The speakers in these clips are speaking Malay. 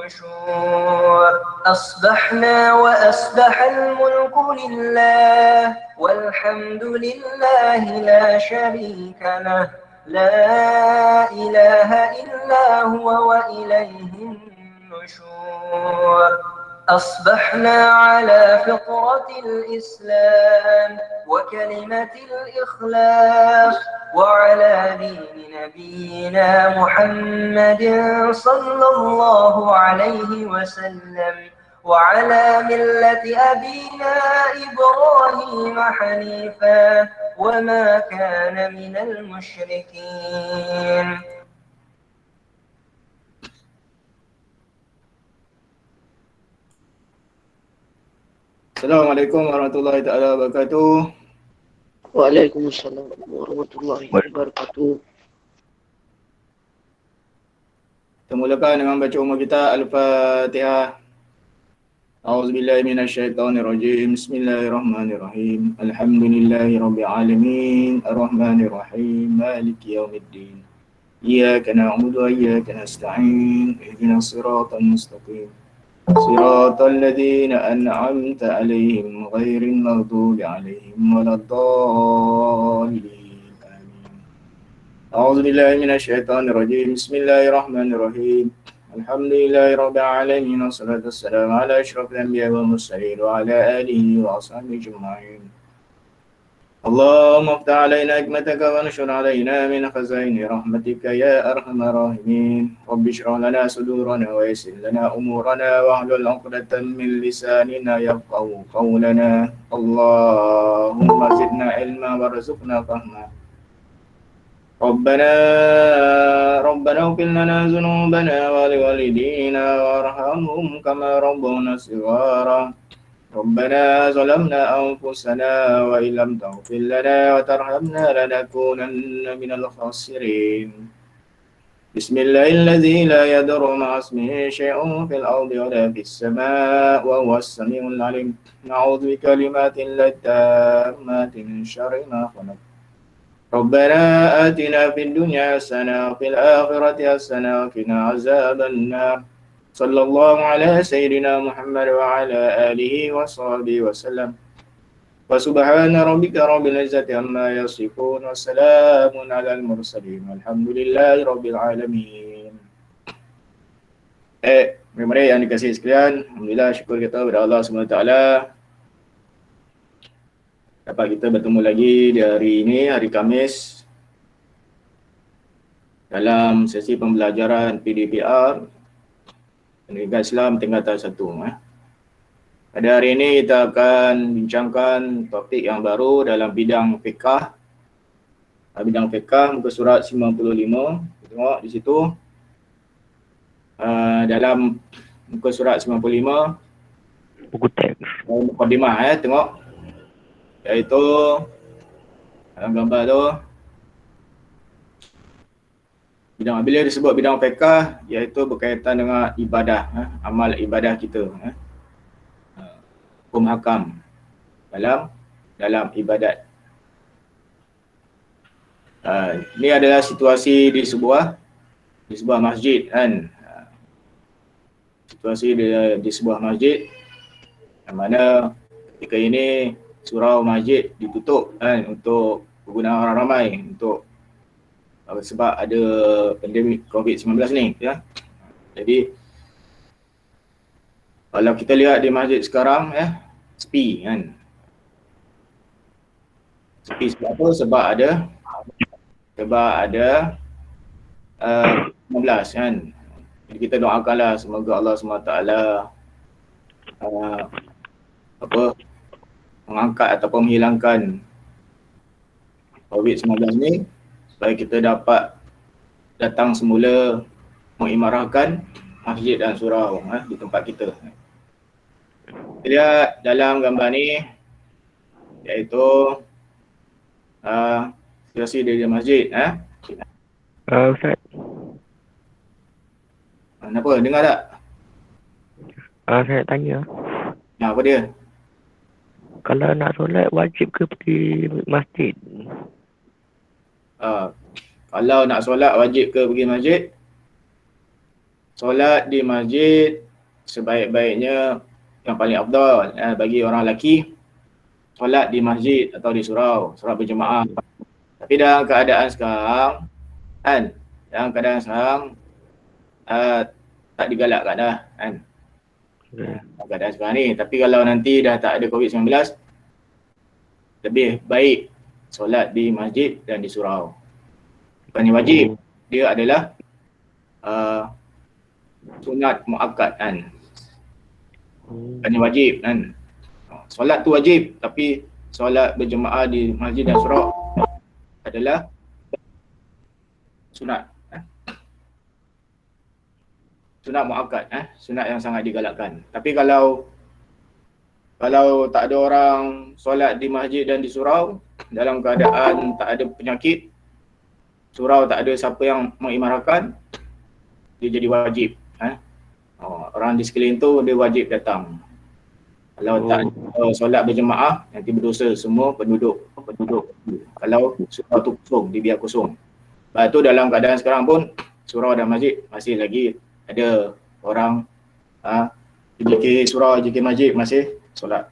النشور أصبحنا وأصبح الملك لله والحمد لله لا شريك له لا إله إلا هو وإليه النشور أصبحنا على فطرة الإسلام وكلمة الإخلاص وعلى دين نبينا محمد صلى الله عليه وسلم وعلى ملة أبينا إبراهيم حنيفا وما كان من المشركين. Assalamualaikum warahmatullahi taala wabarakatuh. Waalaikumsalam warahmatullahi wabarakatuh. Kita mulakan dengan baca umum kita Al-Fatihah. A'udzubillahi minasyaitonirrajim. Bismillahirrahmanirrahim. Alhamdulillahirabbil alamin. Arrahmanirrahim. Maliki yaumiddin. Iyyaka na'budu wa iyyaka nasta'in. Ihdinas siratal mustaqim. Siratal ladzina an'amta 'alaihim ghairil maghdubi 'alaihim waladdallin. Amin. A'udzubillahi minasyaitonirrajim. Bismillahirrahmanirrahim. Alhamdulillahirabbil alamin wassalatu wassalamu ala asyrafil anbiya'i wal mursalin wa ala alihi wa ashabihi ajma'in. اللهم افتح علينا حكمتك وانشر علينا من خزائن رحمتك يا ارحم الراحمين. رب اشرح لنا صدورنا ويسر لنا امورنا واحلل عقدة من لساننا يفقهوا قولنا. اللهم زدنا علما وارزقنا فهما. ربنا اغفر لنا ذنوبنا ولوالدينا وارحمهم كما ربونا صغارا. ربنا ظلمنا أنفسنا وإن لم تغفر لنا وترحمنا لنكونن من الخاسرين. بسم الله الذي لا يضر مع اسمه شيء في الأرض ولا في السماء وهو السميع العليم. نعوذ بكلمات الله التامات من شر ما خلق. ربنا آتنا في الدنيا حسنة وفي الآخرة حسنة وقنا عذاب النار. صلى الله على سيدنا محمد وعلى آله وصحبه وسلم. وسبحان ربك رب العزة عما يصفون وسلام على المرسلين والحمد لله رب العالمين. Mari yang dikasihi sekalian, alhamdulillah syukur kita kepada Allah SWT dapat kita bertemu lagi di hari ini, hari Khamis, dalam sesi pembelajaran PDPR Pendidikan Islam tingkatan 1. Pada hari ini kita akan bincangkan topik yang baru dalam bidang fiqh. Bidang fiqh muka surat 95. Tengok di situ. Dalam muka surat 95 Buku teks. mukadimah tengok. Iaitu dalam gambar tu bidang, bila disebut bidang fiqh, iaitu berkaitan dengan ibadah, amal ibadah kita, hukum hakam dalam ibadat. Ini adalah situasi di sebuah masjid kan. Situasi di sebuah masjid yang mana ketika ini surau masjid ditutup kan untuk penggunaan orang ramai untuk sebab ada pandemik COVID-19 ni ya. Jadi kalau kita lihat di masjid sekarang ya, sepi kan. Sepi sebab apa? Sebab ada 19 kan. Jadi kita doakanlah semoga Allah SWT mengangkat ataupun menghilangkan COVID-19 ni, supaya kita dapat datang semula mengimarahkan masjid dan surau di tempat kita. Kita lihat dalam gambar ni, iaitu situasi di masjid. Ustaz. Kenapa? Dengar tak? Saya tanya. Apa dia? Kalau nak solat wajib ke pergi masjid? Kalau nak solat wajib ke pergi masjid? solat di masjid sebaik-baiknya yang paling afdal bagi orang lelaki, solat di masjid atau di surau, solat berjemaah. Tapi dalam keadaan sekarang kan, dalam keadaan sekarang tak digalakkan dah kan. Dalam keadaan sekarang ni. Tapi kalau nanti dah tak ada COVID-19, lebih baik solat di masjid dan di surau. Bukannya wajib, dia adalah sunat muakkad kan. Bukannya wajib kan. Solat tu wajib, tapi solat berjemaah di masjid dan surau adalah sunat. Sunat muakkad, sunat yang sangat digalakkan. Tapi kalau tak ada orang solat di masjid dan di surau dalam keadaan tak ada penyakit, surau tak ada siapa yang mengimarakan, dia jadi wajib. Orang di sekeliling tu dia wajib datang. Kalau tak solat berjemaah, nanti berdosa semua penduduk. Kalau surau tu kosong, dibiar kosong. Lepas tu dalam keadaan sekarang pun surau dan masjid masih lagi ada orang JK surau, JK masjid masih solat.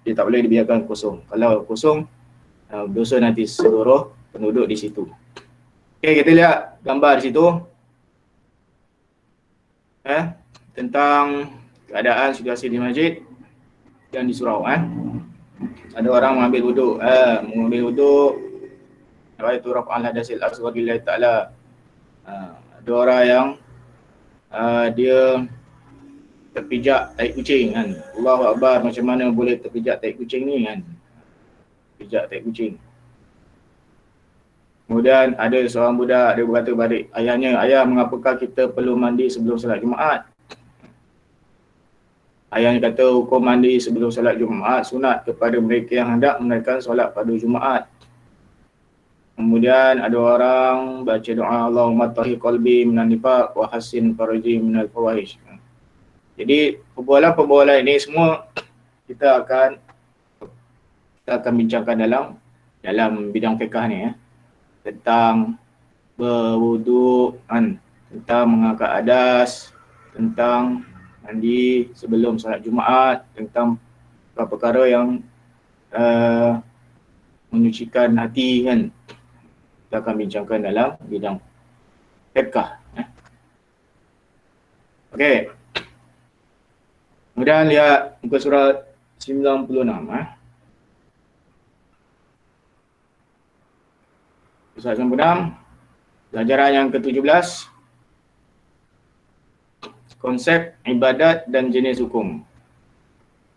Dia tak boleh dibiarkan kosong. Kalau kosong, berdosa nanti seluruh penduduk di situ. Okey, kita lihat gambar di situ. Tentang keadaan situasi di masjid dan di surau. Ada orang mengambil wuduk. Mengambil wuduk. Itu rafa'al hadasil asghar lillahi ta'ala. Ada orang yang dia terpijak tai kucing kan. Allahu Akbar, macam mana boleh terpijak tai kucing ni kan. Pijak tai kucing. Kemudian ada seorang budak, dia berkata kepada ayahnya, ayah, mengapakah kita perlu mandi sebelum solat Jumaat? Ayahnya kata hukum mandi sebelum solat Jumaat sunat kepada mereka yang hendak menunaikan solat pada Jumaat. Kemudian ada orang baca doa Allahumma tahhir qalbi minan nifaq wa hassin farji minal fawahish. Jadi perbualan-perbualan ini semua kita akan bincangkan dalam bidang fiqh ni tentang berwuduk, tentang mengangkat adas, tentang mandi sebelum solat Jumaat, tentang perkara yang menyucikan hati kan. Kita akan bincangkan dalam bidang fiqh. Okey. Kemudian lihat muka surat 96. Surat 96, pelajaran yang ke-17. Konsep ibadat dan jenis hukum.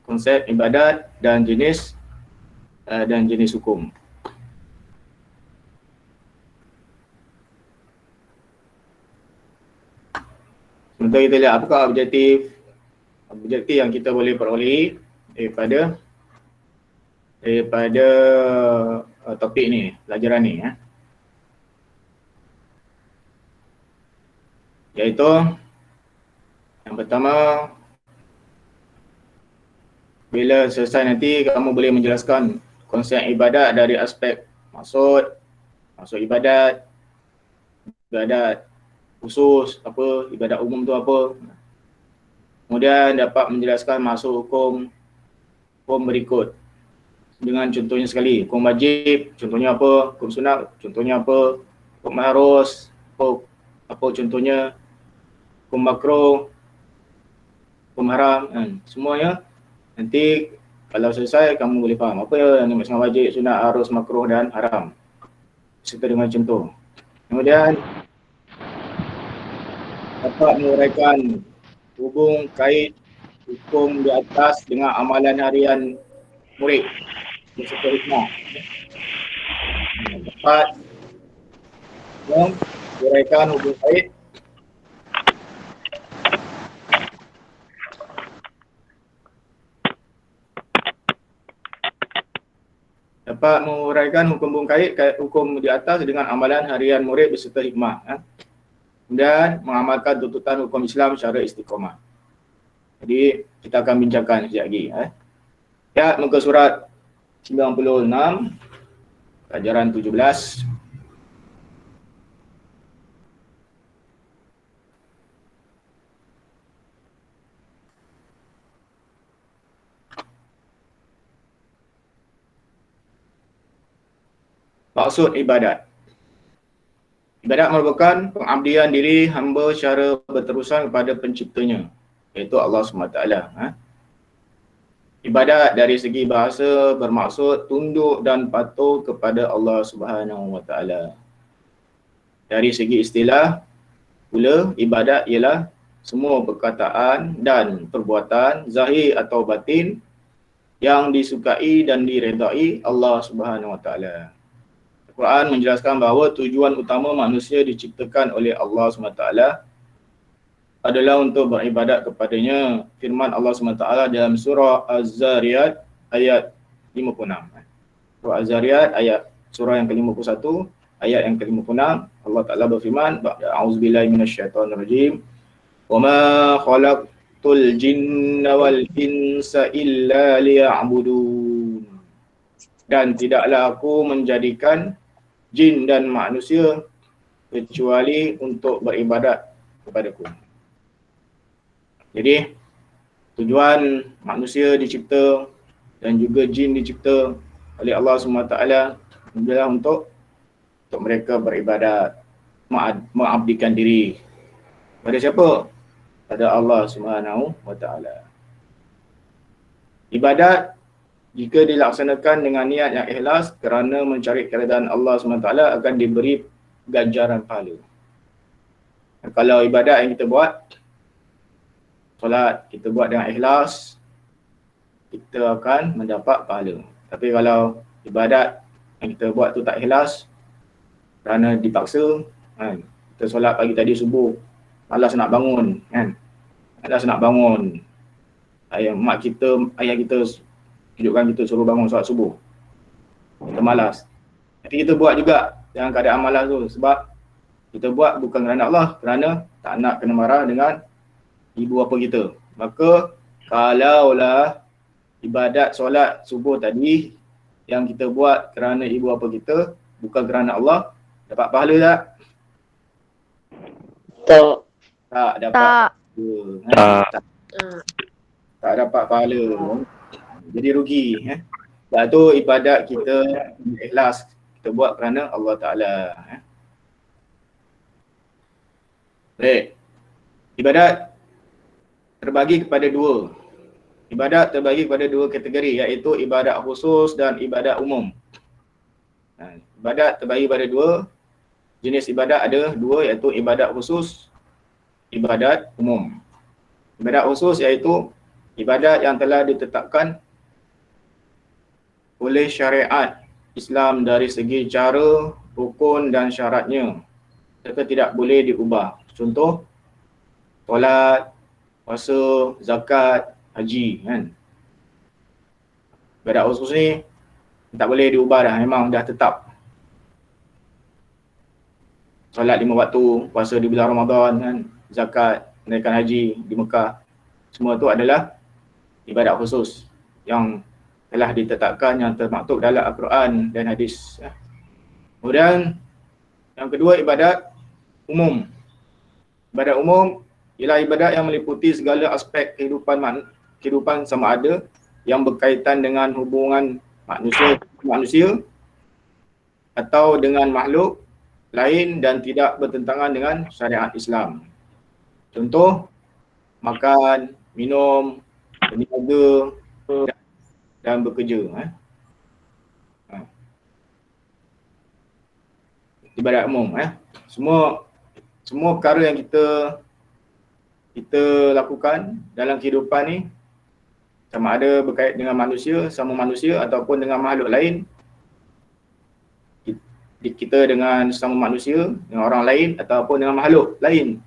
Konsep ibadat dan jenis hukum. Sementara kita lihat apakah objektif yang kita boleh peroleh daripada topik ni, pelajaran ni iaitu yang pertama, bila selesai nanti kamu boleh menjelaskan konsep ibadat dari aspek maksud ibadat khusus apa, ibadat umum tu apa. Kemudian dapat menjelaskan masuk hukum berikut dengan contohnya sekali. Hukum wajib, contohnya apa? Hukum sunat, contohnya apa? Hukum harus, apa contohnya? Hukum makruh, hukum haram semuanya nanti kalau selesai kamu boleh faham apa yang dimaksudkan wajib, sunat, harus, makruh dan haram serta dengan contoh. Kemudian dapat menguraikan hubung kait hukum di atas dengan amalan harian murid beserta hikmah. Dapat menguraikan hubung kait hukum kait hukum di atas dengan amalan harian murid beserta hikmah. Dan mengamalkan tuntutan hukum Islam secara istiqamah. Jadi kita akan bincangkan sekejap lagi. Ya, muka surat 96, pelajaran 17. Maksud ibadat. Ibadat merupakan pengabdian diri hamba secara berterusan kepada penciptanya, iaitu Allah SWT. Ibadat dari segi bahasa bermaksud tunduk dan patuh kepada Allah SWT. Dari segi istilah pula, ibadat ialah semua perkataan dan perbuatan zahir atau batin yang disukai dan diredai Allah SWT. Al-Quran menjelaskan bahawa tujuan utama manusia diciptakan oleh Allah SWT adalah untuk beribadat kepadanya. Firman Allah SWT dalam surah Az-Zariyat ayat 56. Surah Az-Zariyat surah yang ke-51 ayat yang ke-56, Allah Ta'ala berfirman, A'udzubillahi minasyaitonirrajim. Wa ma khalaqtul jinna wal insa illa liya'budun. Dan tidaklah aku menjadikan jin dan manusia kecuali untuk beribadat kepadaku. Jadi tujuan manusia dicipta dan juga jin dicipta oleh Allah SWT adalah untuk mereka beribadat, mengabdikan diri. Pada siapa? Pada Allah SWT. Ibadat jika dilaksanakan dengan niat yang ikhlas kerana mencari keridaan Allah SWT akan diberi ganjaran pahala. Kalau ibadat yang kita buat, solat kita buat dengan ikhlas, kita akan mendapat pahala. Tapi kalau ibadat yang kita buat tu tak ikhlas, kerana dipaksa, kita solat pagi tadi subuh, malas nak bangun, malas nak bangun. Ayah kita hidupkan kita suruh bangun solat subuh, kita malas. Nanti kita buat juga dengan keadaan malas tu, sebab kita buat bukan kerana Allah, kerana tak nak kena marah dengan ibu bapa kita. Maka kalaulah ibadat solat subuh tadi yang kita buat kerana ibu bapa kita, bukan kerana Allah, dapat pahala tak? Tak. Tak dapat. Tak. Tak dapat pahala. Jadi rugi. Sebab tu ibadat kita ikhlas, kita buat kerana Allah Ta'ala. Baik. Ibadat terbagi kepada dua. Ibadat terbagi kepada dua kategori, iaitu ibadat khusus dan ibadat umum. Ibadat terbagi pada dua. Jenis ibadat ada dua, iaitu ibadat khusus, ibadat umum. Ibadat khusus iaitu ibadat yang telah ditetapkan oleh syariat Islam dari segi cara, rukun dan syaratnya, serta tidak boleh diubah. Contoh, solat, puasa, zakat, haji, kan. Ibadat khusus ni tak boleh diubah dah, memang dah tetap. Solat 5 waktu, puasa di bulan Ramadan, kan, zakat, menunaikan haji di Mekah, semua tu adalah ibadat khusus yang telah ditetapkan, yang termaktub dalam Al-Quran dan hadis. Kemudian yang kedua, ibadat umum. Ibadat umum ialah ibadat yang meliputi segala aspek kehidupan sama ada yang berkaitan dengan hubungan manusia atau dengan makhluk lain dan tidak bertentangan dengan syariat Islam. Contoh, makan, minum, berniaga dan bekerja. Ibadat umum. Semua perkara yang kita lakukan dalam kehidupan ni, sama ada berkait dengan manusia, sama manusia ataupun dengan makhluk lain, kita dengan sama manusia, dengan orang lain ataupun dengan makhluk lain,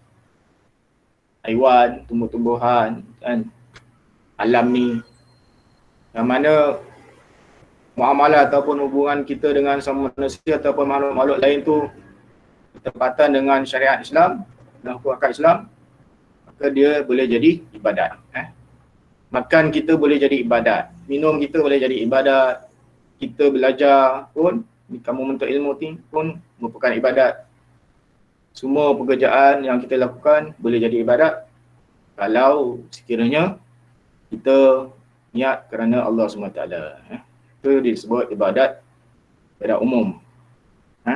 haiwan, tumbuh-tumbuhan, kan, alam ni, yang mana muamalah ataupun hubungan kita dengan sama manusia ataupun makhluk-makhluk lain tu bertepatan dengan syariat Islam dan hukum akad Islam, maka dia boleh jadi ibadat. Makan kita boleh jadi ibadat, minum kita boleh jadi ibadat, kita belajar pun, kamu menuntut ilmu pun merupakan ibadat. Semua pekerjaan yang kita lakukan boleh jadi ibadat kalau sekiranya kita niat kerana Allah SWT. Itu disebut ibadat umum. Ha?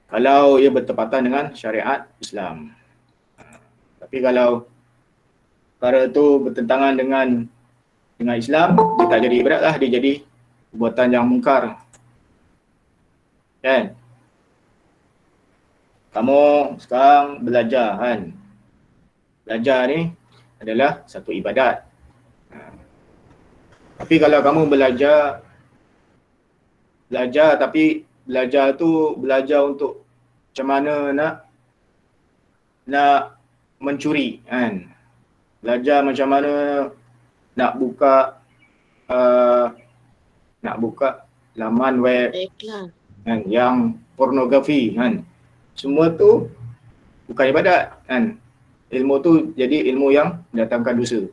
Kalau ia bertepatan dengan syariat Islam. Tapi kalau perkara itu bertentangan dengan Islam, dia tak jadi ibadat lah, dia jadi perbuatan yang mungkar. Kan? Kamu sekarang belajar kan. Belajar ni adalah satu ibadat. Tapi kalau kamu belajar tapi belajar tu belajar untuk macam mana nak mencuri kan. Belajar macam mana nak buka laman web kan, yang pornografi kan. Semua tu bukan ibadat kan. Ilmu tu jadi ilmu yang mendatangkan dosa.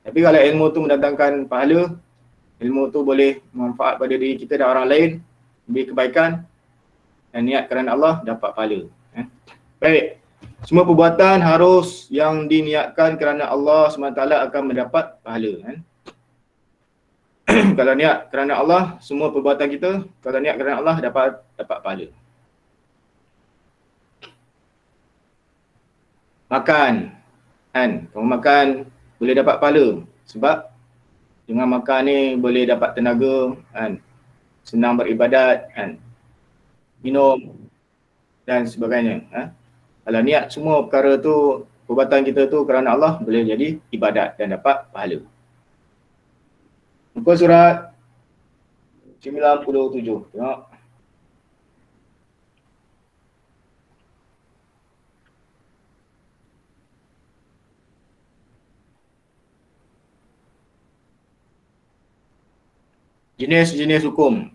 Tapi kalau ilmu tu mendatangkan pahala, ilmu tu boleh manfaat pada diri kita dan orang lain, beri kebaikan dan niat kerana Allah, dapat pahala. Baik. Semua perbuatan harus yang diniatkan kerana Allah SWT akan mendapat pahala kan. Kalau niat kerana Allah, semua perbuatan kita kalau niat kerana Allah dapat pahala. Makan kan, kamu makan boleh dapat pahala sebab dengan makan ni boleh dapat tenaga kan, senang beribadat kan, minum dan sebagainya. Kalau niat semua perkara tu, perbuatan kita tu kerana Allah, boleh jadi ibadat dan dapat pahala. Muka surat 97. Tengok. Jenis-jenis hukum.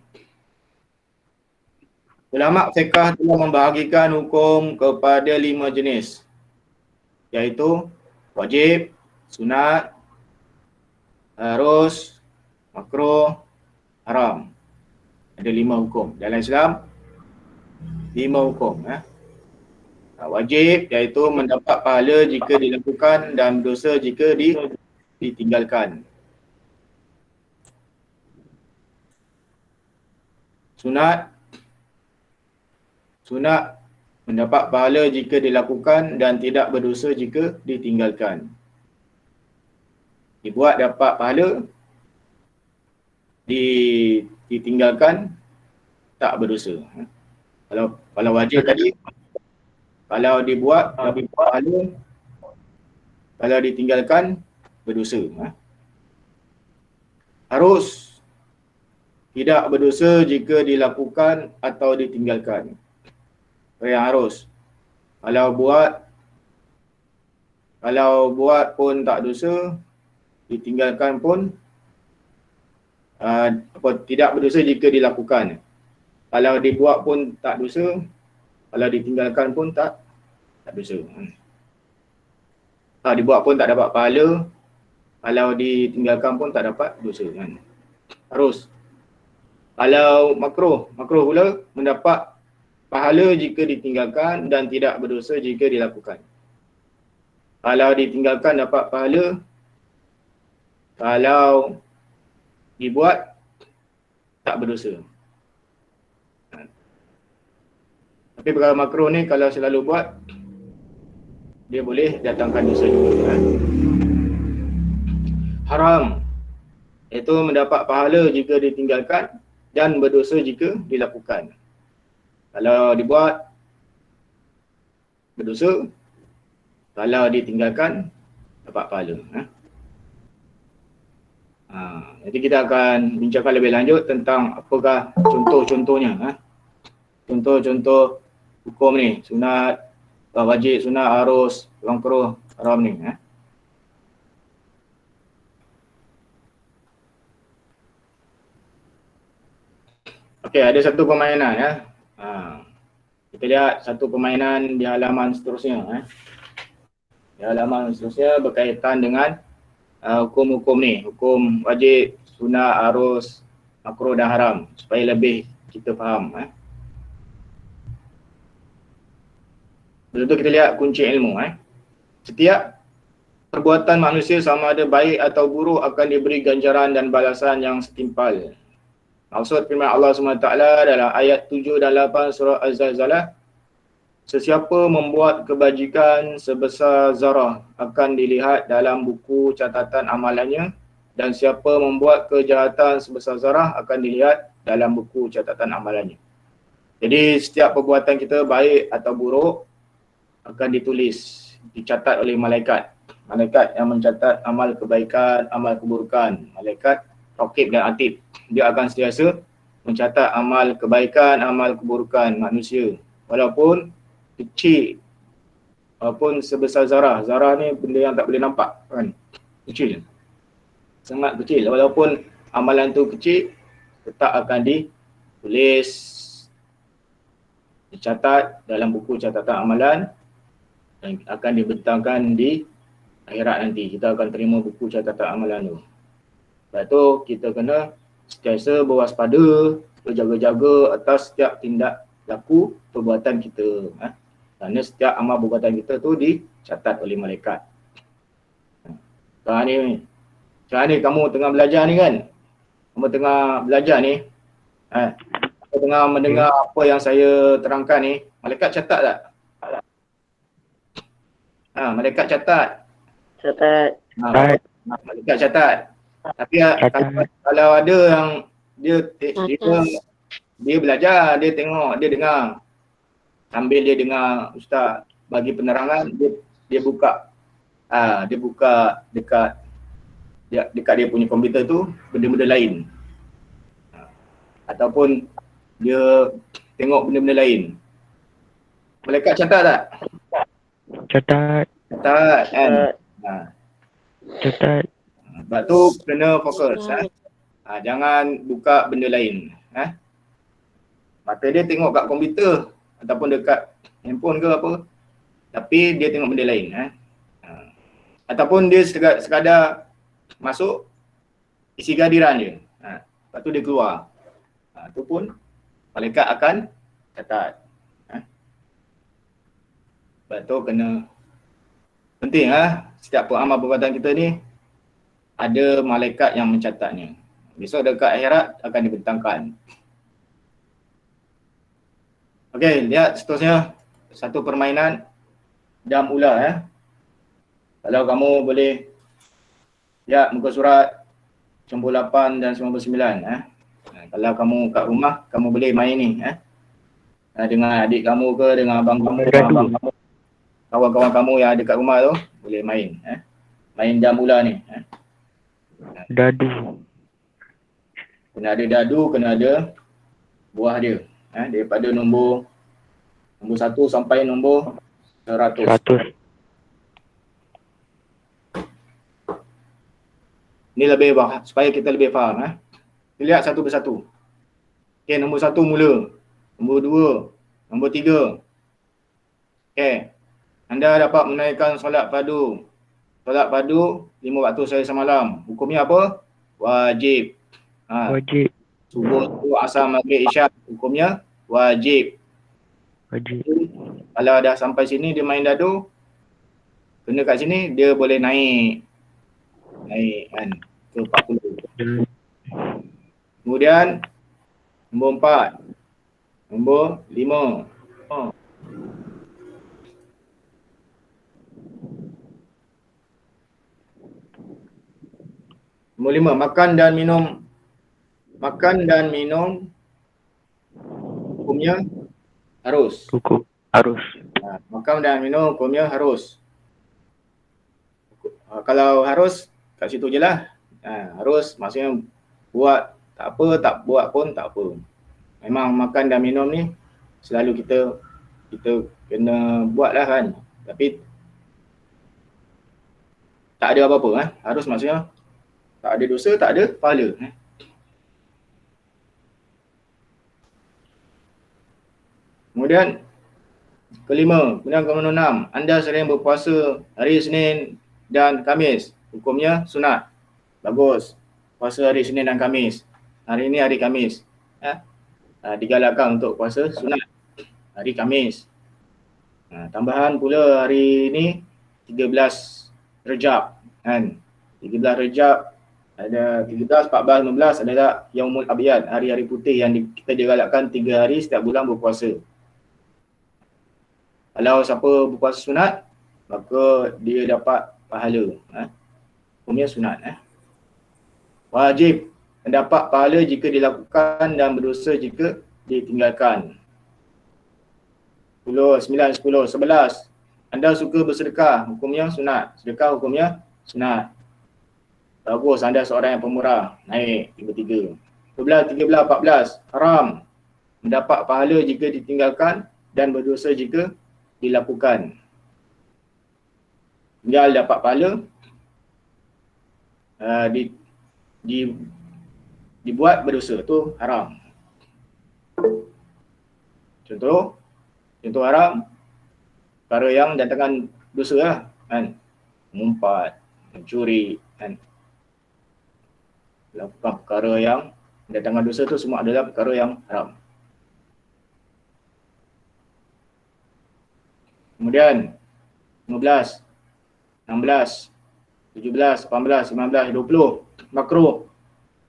Ulama fiqh telah membahagikan hukum kepada 5 jenis, iaitu wajib, sunat, harus, makruh, haram. Ada 5 hukum. Dalam Islam 5 hukum. Wajib iaitu mendapat pahala jika dilakukan dan dosa jika ditinggalkan. Sunat mendapat pahala jika dilakukan dan tidak berdosa jika ditinggalkan. Dibuat dapat pahala, ditinggalkan tak berdosa. Kalau wajib tadi, kalau dibuat dapat pahala, kalau ditinggalkan berdosa. Harus tidak berdosa jika dilakukan atau ditinggalkan. Yang harus. Kalau buat pun tak dosa, ditinggalkan pun tidak berdosa jika dilakukan. Kalau dibuat pun tak dosa, kalau ditinggalkan pun tak dosa. Dibuat pun tak dapat pahala, kalau ditinggalkan pun tak dapat dosa kan. Harus. Kalau makruh pula mendapat pahala jika ditinggalkan dan tidak berdosa jika dilakukan. Kalau ditinggalkan dapat pahala, kalau dibuat tak berdosa. Tapi perkara makruh ni kalau selalu buat, dia boleh datangkan dosa juga. Haram, iaitu mendapat pahala jika ditinggalkan dan berdosa jika dilakukan. Kalau dibuat berdosa, kalau ditinggalkan dapat pahala. Jadi kita akan bincangkan lebih lanjut tentang apakah contoh-contohnya. Contoh-contoh hukum ni, sunat, wajib, sunat, harus, makruh, haram ni. Okey, ada satu permainan kita lihat satu permainan di halaman seterusnya. Di halaman seterusnya berkaitan dengan hukum-hukum ni, hukum wajib, sunat, harus, makruh dan haram, supaya lebih kita faham. Lepas tu kita lihat kunci ilmu. Setiap perbuatan manusia sama ada baik atau buruk akan diberi ganjaran dan balasan yang setimpal. Maksud firman Allah SWT dalam ayat 7 dan 8 surah Az-Zalzalah, sesiapa membuat kebajikan sebesar zarah akan dilihat dalam buku catatan amalannya, dan siapa membuat kejahatan sebesar zarah akan dilihat dalam buku catatan amalannya. Jadi setiap perbuatan kita baik atau buruk akan ditulis, dicatat oleh malaikat. Malaikat yang mencatat amal kebaikan, amal keburukan. Malaikat Raqib dan Atid. Dia akan sentiasa mencatat amal kebaikan, amal keburukan manusia. Walaupun kecil, walaupun sebesar zarah. Zarah ni benda yang tak boleh nampak kan. Kecil. Sangat kecil. Walaupun amalan tu kecil, tetap akan ditulis, dicatat dalam buku catatan amalan dan akan dibentangkan di akhirat nanti. Kita akan terima buku catatan amalan tu. Sebab tu kita kena sentiasa berwaspada, berjaga-jaga atas setiap tindak laku perbuatan kita. Kerana setiap amal perbuatan kita tu dicatat oleh malaikat. Sekarang ni kamu tengah belajar ni kan? Kamu tengah belajar ni. Kamu tengah mendengar apa yang saya terangkan ni. Malaikat catat tak? Malaikat catat. Malaikat catat. Tapi kalau ada yang dia belajar, dia tengok, dia dengar. Sambil dia dengar ustaz bagi penerangan, dia buka dekat dia punya komputer tu benda-benda lain. Ataupun dia tengok benda-benda lain. Malaikat catat tak? Catat kan? Catat. Sebab tu kena fokus. Jangan buka benda lain. Mata dia tengok kat komputer ataupun dekat handphone ke apa, tapi dia tengok benda lain. Ataupun dia sekadar masuk isi kehadiran dia. Lepas tu dia keluar. Itu pun malaikat akan catat. Sebab tu kena penting setiap amal perbuatan kita ni ada malaikat yang mencatatnya. Besok dekat akhirat akan dibentangkan. Okey, lihat seterusnya. Satu permainan jam ular. Kalau kamu boleh lihat muka surat 98 dan 99. Kalau kamu kat rumah, kamu boleh main ni. Dengan adik kamu ke, dengan abang kamu, kawan-kawan kamu yang ada kat rumah tu, boleh main. Main jam ular ni. Dadu. Kena ada dadu, kena ada buah dia. Daripada nombor 1 sampai nombor 100. Ni lebih supaya kita lebih faham. Kita lihat satu persatu. Okey, nombor 1 mula. Nombor 2, nombor 3. Okey. Anda dapat menunaikan solat fardu. Solat fardu 5 waktu sehari semalam. Hukumnya apa? Wajib. Wajib. Subuh, asar, maghrib, isyak. Hukumnya wajib. Kalau dah sampai sini dia main dadu, kena kat sini dia boleh naik kan ke 40. Kemudian nombor 4, nombor 5. Nombor 5, makan dan minum hukumnya harus. Makan dan minum hukumnya harus. Kalau harus kat situ je lah. Harus maksudnya buat tak apa, tak buat pun tak apa. Memang makan dan minum ni selalu kita kena buat lah kan. Tapi tak ada apa-apa. Harus maksudnya tak ada dosa, tak ada pahala. Kemudian kemudian ke-6, anda sering berpuasa hari Isnin dan Khamis. Hukumnya sunat. Bagus. Puasa hari Isnin dan Khamis. Hari ini hari Khamis. Digalakkan untuk puasa sunat hari Khamis. Tambahan pula hari ini 13 Rejab kan. 13 Rejab Ada 13, 14, 15 adalah Yaumul Abyad, hari-hari putih yang kita digalakkan 3 hari setiap bulan berpuasa. Kalau siapa berpuasa sunat, maka dia dapat pahala. Hukumnya sunat. Wajib mendapat pahala jika dilakukan dan berdosa jika ditinggalkan. 10, 9, 10, 11. Anda suka bersedekah, hukumnya sunat. Sedekah hukumnya sunat. Bagus, anda seorang yang pemurah, naik 33. 12, 13, 14. Haram mendapat pahala jika ditinggalkan dan berdosa jika dilakukan. Tinggal dapat pahala, dibuat berdosa, tu haram. Contoh haram, perkara yang datangkan dosa lah, kan? Mengumpat, mencuri, kan? Lakukan perkara yang mendatangkan dosa tu semua adalah perkara yang haram. Kemudian 15, 16, 17, 18, 19, 20. Makruh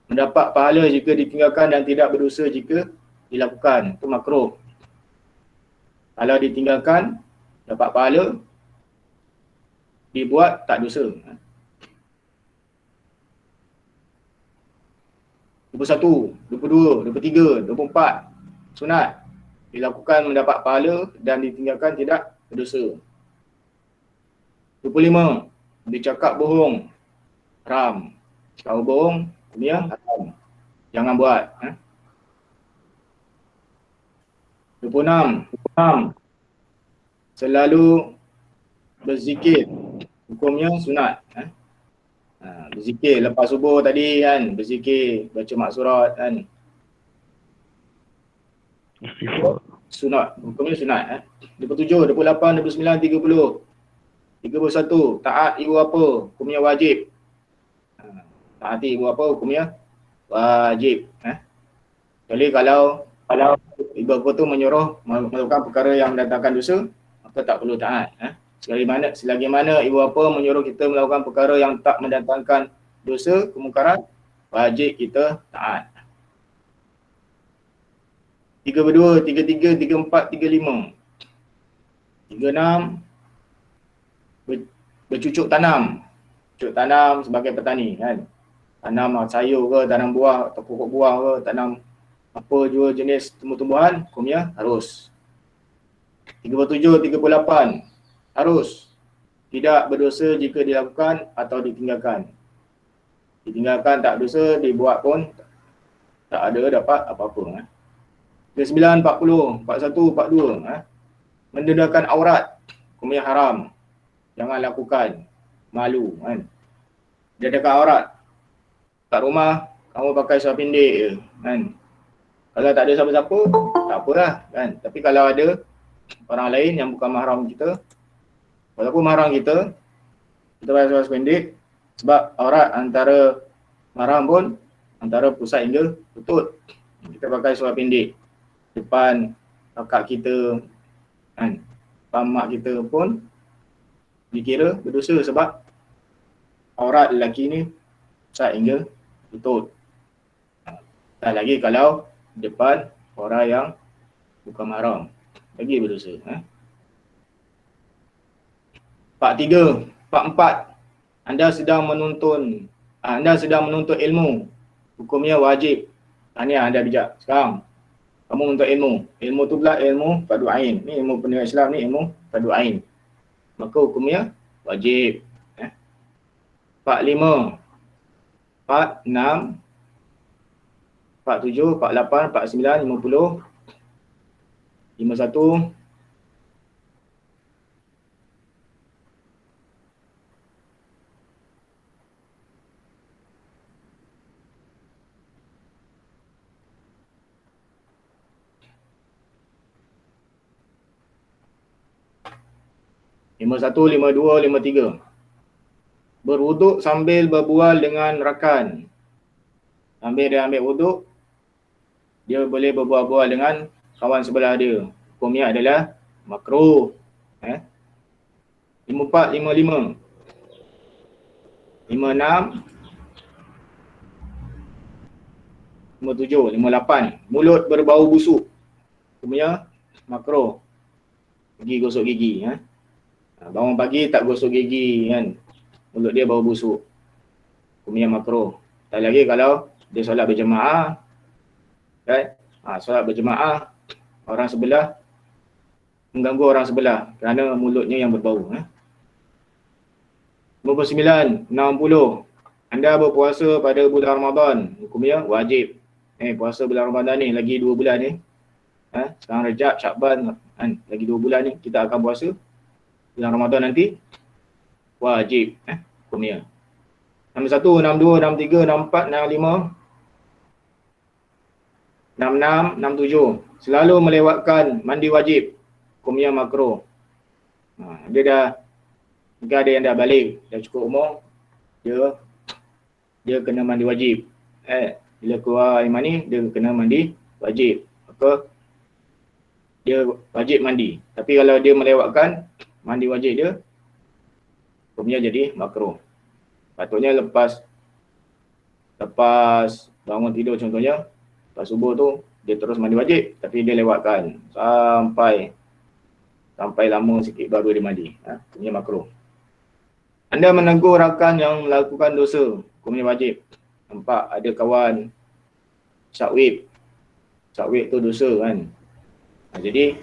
mendapat pahala jika ditinggalkan dan tidak berdosa jika dilakukan. Itu makruh. Kalau ditinggalkan dapat pahala, dibuat tak dosa. 21, 22, 23, 24. Sunat. Dilakukan mendapat pahala dan ditinggalkan tidak berdosa. 25. Bercakap bohong. Haram. Kalau bohong, hukumnya haram. Jangan buat. 26. Selalu berzikir. Hukumnya sunat. Berzikir lepas subuh tadi kan, berzikir, baca maksurat kan. Sunat, hukumnya sunat. 27, 28, 29, 30. 31, taat ibu bapa, hukumnya wajib. Taati ibu bapa hukumnya wajib. Jadi kalau ibu bapa tu menyuruh melakukan perkara yang mendatangkan dosa, maka tak perlu taat. Selagi mana ibu bapa menyuruh kita melakukan perkara yang tak mendatangkan dosa, kemungkaran, wajib kita taat. 32, 33, 34, 35. 36, bercucuk tanam. Bercucuk tanam sebagai petani kan. Tanam sayur ke, tanam buah atau pokok buah ke, tanam apa jua jenis tumbuh-tumbuhan, hukumnya harus. 37, 38. Harus tidak berdosa jika dilakukan atau ditinggalkan. Ditinggalkan tak dosa, dibuat pun tak ada dapat apa-apa. 39, 40, 41, 42. Mendedahkan aurat, hukumnya haram. Jangan lakukan. Malu kan. Dedahkan aurat. Kat rumah, kamu pakai seluar pendek je kan. Kalau tak ada siapa-siapa, tak apalah kan. Tapi kalau ada orang lain yang bukan mahram kita, walaupun mahram kita pakai seluar pendek, sebab aurat antara mahram pun antara pusat hingga lutut. Kita pakai seluar pendek. Depan kakak kita kan, depan mak kita pun dikira berdosa sebab aurat lelaki ni pusat hingga lutut. Tak lagi kalau depan orang yang bukan mahram, lagi berdosa. 43, 44. Anda sedang menuntut ilmu, hukumnya wajib. Ini anda bijak. Sekarang kamu menuntut ilmu. Ilmu tu pula ilmu fardu ain. Ni ilmu pendidikan Islam ni ilmu fardu ain. Maka hukumnya wajib. 45, 46, 47, 48, 49, 50, 51, 51, 52, 53. Berwuduk sambil berbual dengan rakan. Sambil dia ambil wuduk, dia boleh berbual-bual dengan kawan sebelah dia. Hukumnya adalah makruh. 54, 55. 56, 57, 58. Mulut berbau busuk. Hukumnya makruh. Pergi gosok gigi. Bangun pagi tak gosok gigi kan. Mulut dia bau busuk. Hukumnya makruh. Tak lagi kalau dia solat berjemaah. Kan? Solat berjemaah. Orang sebelah mengganggu orang sebelah kerana mulutnya yang berbau. 59, 60. Anda berpuasa pada bulan Ramadan. Hukumnya wajib. Puasa bulan Ramadan ni lagi 2 bulan ni. Sekarang Rejab, Syakban, lagi 2 bulan ni kita akan puasa. Bulan Ramadan nanti wajib hukumnya. 61, 62, 63, 64, 65, 66, 67. Selalu melewatkan mandi wajib. Hukumnya makruh. Dia dah, jika ada yang dah balik, dah cukup umur, dia kena mandi wajib. Bila keluar air mani, dia kena mandi wajib. Maka dia wajib mandi. Tapi kalau dia melewatkan mandi wajib dia, hukumnya jadi makruh. Patutnya lepas bangun tidur contohnya, lepas subuh tu dia terus mandi wajib, tapi dia lewatkan sampai lama sikit baru dia mandi. Hukumnya makruh. Anda menegur rakan yang melakukan dosa, hukumnya wajib. Nampak ada kawan sakwib tu dosa kan. Jadi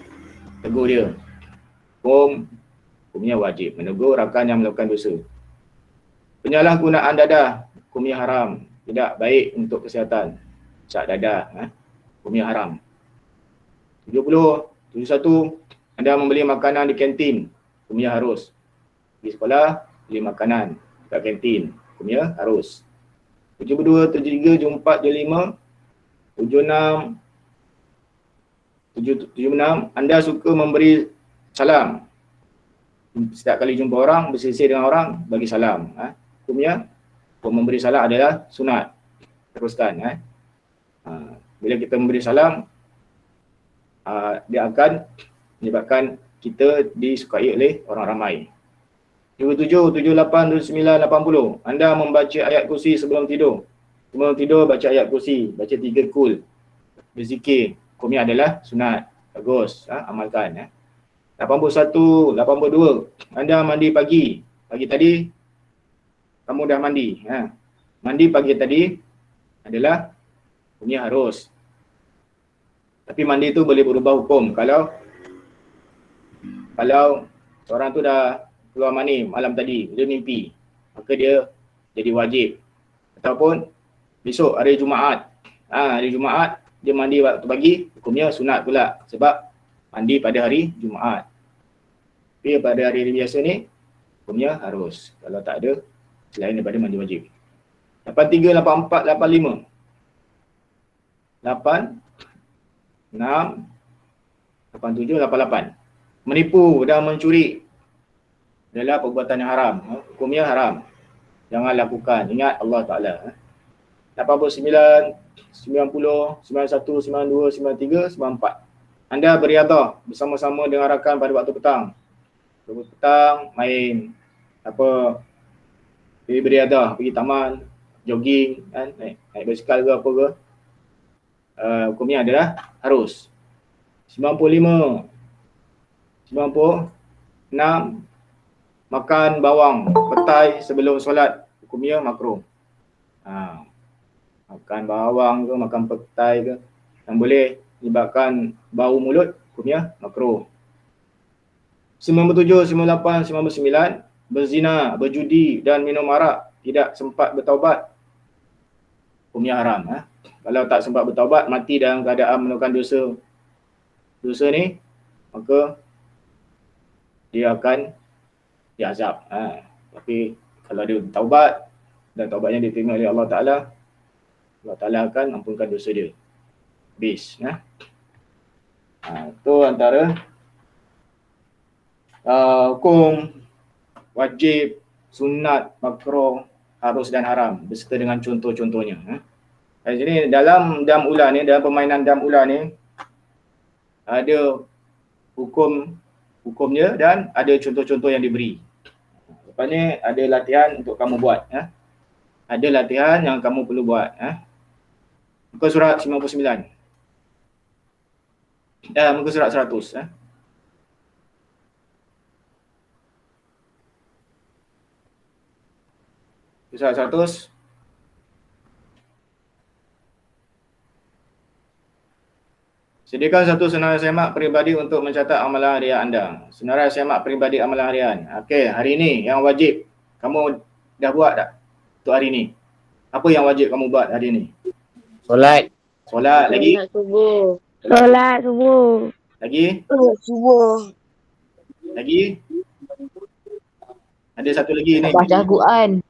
tegur dia. Hukumnya wajib menegur rakan yang melakukan dosa. Penyalahgunaan dadah, hukumnya haram. Tidak baik untuk kesihatan. Sak dadah, hukumnya haram. 70, 71. Anda membeli makanan di kantin, hukumnya harus. Di sekolah, beli makanan kat kantin, hukumnya harus. 72, 73, 74, 75, 76, 76. Anda suka memberi salam. Setiap kali jumpa orang, bersisir dengan orang, bagi salam. Hukumnya, memberi salam adalah sunat. Teruskan. Bila kita memberi salam, dia akan menyebabkan kita disukai oleh orang ramai. 77, 78, 79, 80. Anda membaca ayat kursi sebelum tidur. Sebelum tidur baca ayat kursi, baca 3 kul. Berzikir. Hukumnya adalah sunat. Bagus, amalkan. 81, 82. Anda mandi pagi. Pagi tadi kamu dah mandi. Mandi pagi tadi adalah hukumnya harus. Tapi mandi tu boleh berubah hukum. Kalau seorang tu dah keluar mani malam tadi, dia mimpi, maka dia jadi wajib. Ataupun besok hari Jumaat, hari Jumaat dia mandi waktu pagi, hukumnya sunat pula sebab mandi pada hari Jumaat. Tapi pada hari biasa ni hukumnya harus, kalau tak ada selain daripada mandi wajib. 83, 84, 85, 86, 87, 88. Menipu dan mencuri adalah perbuatan yang haram. Hukumnya haram. Jangan lakukan. Ingat Allah Ta'ala. 89, 90, 91, 92, 93, 94. Anda beriadah bersama-sama dengan rakan pada waktu petang. Waktu petang main pergi beriadah, pergi taman, jogging, naik basikal ke apa ke. Hukumnya adalah harus. 95, 96. Makan bawang petai sebelum solat, hukumnya makruh. Makan bawang ke, makan petai ke, yang boleh menyebabkan bau mulut, hukumnya makruh. 97, 98, 99. Berzina, berjudi dan minum arak, tidak sempat bertaubat, hukumnya haram. Kalau tak sempat bertaubat, mati dalam keadaan melakukan dosa ni, maka dia akan diazab. Tapi kalau dia bertaubat dan taubatnya diterima oleh Allah Ta'ala, Allah Ta'ala akan ampunkan dosa dia. Habis. Itu antara hukum wajib, sunat, makruh, harus dan haram beserta dengan contoh-contohnya. Jadi dalam dam ular ni, dalam permainan dam ular ni ada hukumnya dan ada contoh-contoh yang diberi. Lepas ni ada latihan untuk kamu buat. Ada latihan yang kamu perlu buat. Muka surat 99. Muka surat 100. Muka surat 100. Sediakan satu senarai semak peribadi untuk mencatat amalan harian anda. Senarai semak peribadi amalan harian. Okey, hari ini yang wajib kamu dah buat tak untuk hari ini? Apa yang wajib kamu buat hari ini? Solat. Solat lagi? Solat subuh. Solat subuh. Lagi? Solat subuh. Lagi? Ada satu lagi ni. Baca Al-Quran.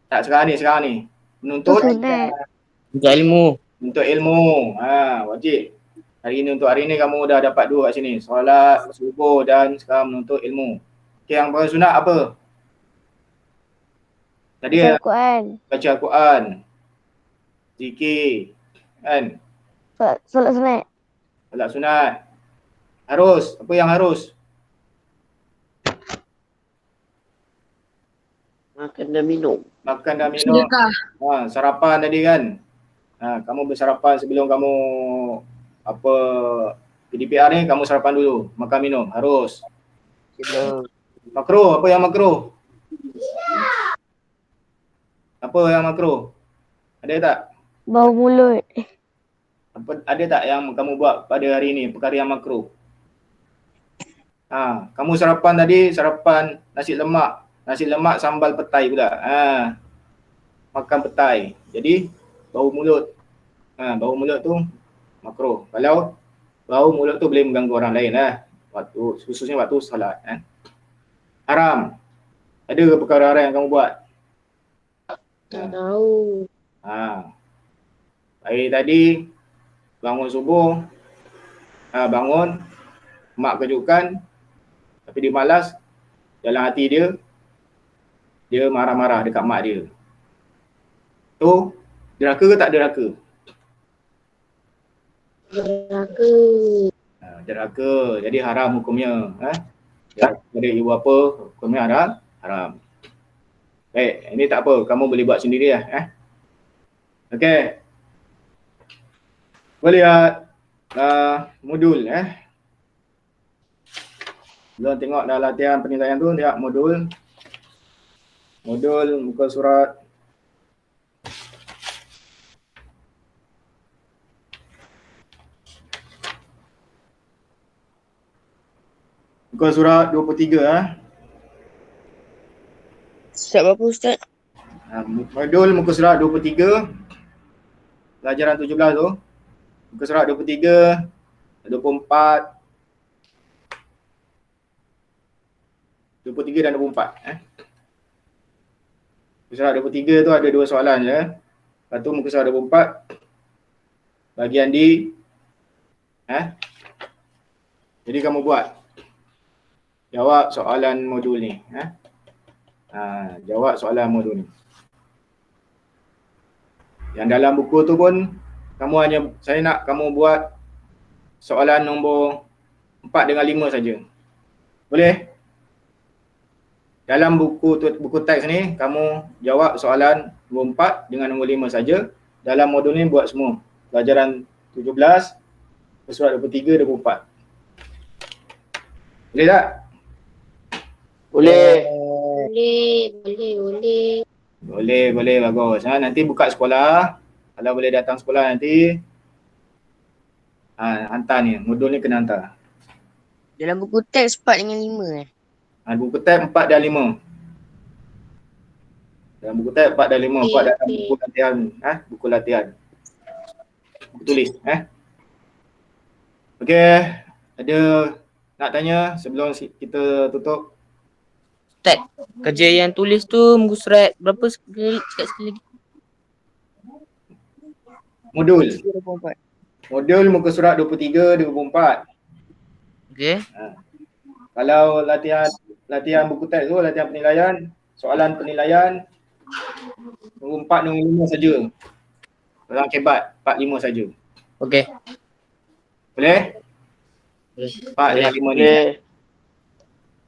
Tak, sekarang ni. Menuntut Sunat. Untuk ilmu. untuk ilmu. Wajib. Hari ini, untuk hari ini kamu dah dapat 2 kat sini. Solat subuh dan sekarang menuntut ilmu. Okey, yang paling sunat apa? Tadi Al-Quran. baca Al-Quran. Zikir. Kan? Solat sunat. Solat sunat. Harus. Apa yang harus? Makan dan minum. Makan dan minum. Sarapan tadi kan. Kamu bersarapan sebelum kamu PDPR ni, kamu sarapan dulu. Makan minum. Harus. Makruh. Apa yang makruh? Apa yang makruh? Ada tak? Bau mulut. Ada tak yang kamu buat pada hari ini, perkara yang makruh? Kamu sarapan tadi, sarapan nasi lemak sambal petai pula. Makan petai. Jadi bau mulut. Bau mulut tu makruh. Kalau bau mulut tu boleh mengganggu orang lain khususnya waktu solat. Haram. Ada ke perkara haram yang kamu buat? Tak tahu. Hari tadi bangun subuh, bangun, mak kejutkan, tapi dia malas. Dalam hati dia marah-marah dekat mak dia. Tu deraka ke tak deraka? Neraka. Deraka. Jadi haram hukumnya. Dari ibu apa, hukumnya haram. Baik, ini tak apa, kamu boleh buat sendiri lah. Okey. Boleh lihat modul Belum tengok dah latihan penilaian tu, lihat modul. Modul muka surat muka surat 23 Surat berapa Ustaz? modul muka surat 23 pelajaran 17 tu. Muka surat 23, 24, 23 dan 24. Muka surat 23 tu ada 2 soalan je. Lepas tu muka surat 24 bahagian D. Jadi kamu buat. Jawab soalan modul ni. Jawab soalan modul ni. Yang dalam buku tu pun saya nak kamu buat soalan nombor 4 dengan 5 saja. Boleh? Dalam buku teks ni kamu jawab soalan nombor 4 dengan nombor 5 saja. Dalam modul ni buat semua. Pelajaran 17, surat 23, 24. Boleh tak? Boleh. Boleh. Bagus. Nanti buka sekolah. Kalau boleh datang sekolah nanti hantar ni. Modul ni kena hantar. Dalam buku teks 4 dengan 5 Buku teks 4 dan 5. Dalam buku teks 4 dan 5. 4 dalam buku latihan. Buku latihan. Buku tulis. Okey. Ada nak tanya sebelum kita tutup? Ustaz, kerja yang tulis tu muka surat berapa sekali? Cakap sekali lagi. Modul. 24. Modul muka surat 23, 24. Okey. Kalau latihan buku teks tu, latihan penilaian, soalan penilaian nombor 4, nombor 5 saja. Orang kebat 4, 5 saja. Okey. Boleh? 4 dengan 5 ni.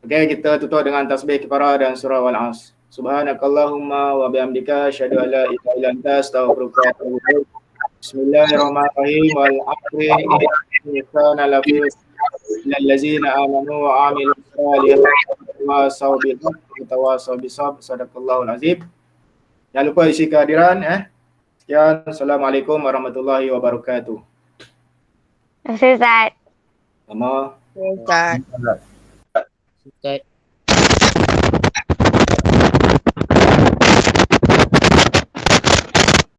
Okey, kita tutup dengan tasbih kifarah dan surah Wal-'Asr. Subhanakallahumma wa bihamdika asyhadu an la ilaha illa anta astaghfiruka wa atubu ilaik. Bismillahirrahmanirrahim. Wal 'asri insana lafi illal ladzina amanu wa 'amilus solihati wa tawasaw bil haqqi wa tawasaw bis sabr. Shadaqallahul azim. Jangan lupa isi kehadiran Sekian. Assalamualaikum warahmatullahi wabarakatuh. Terima kasih Ustaz. Sama. Ustaz. Ustaz.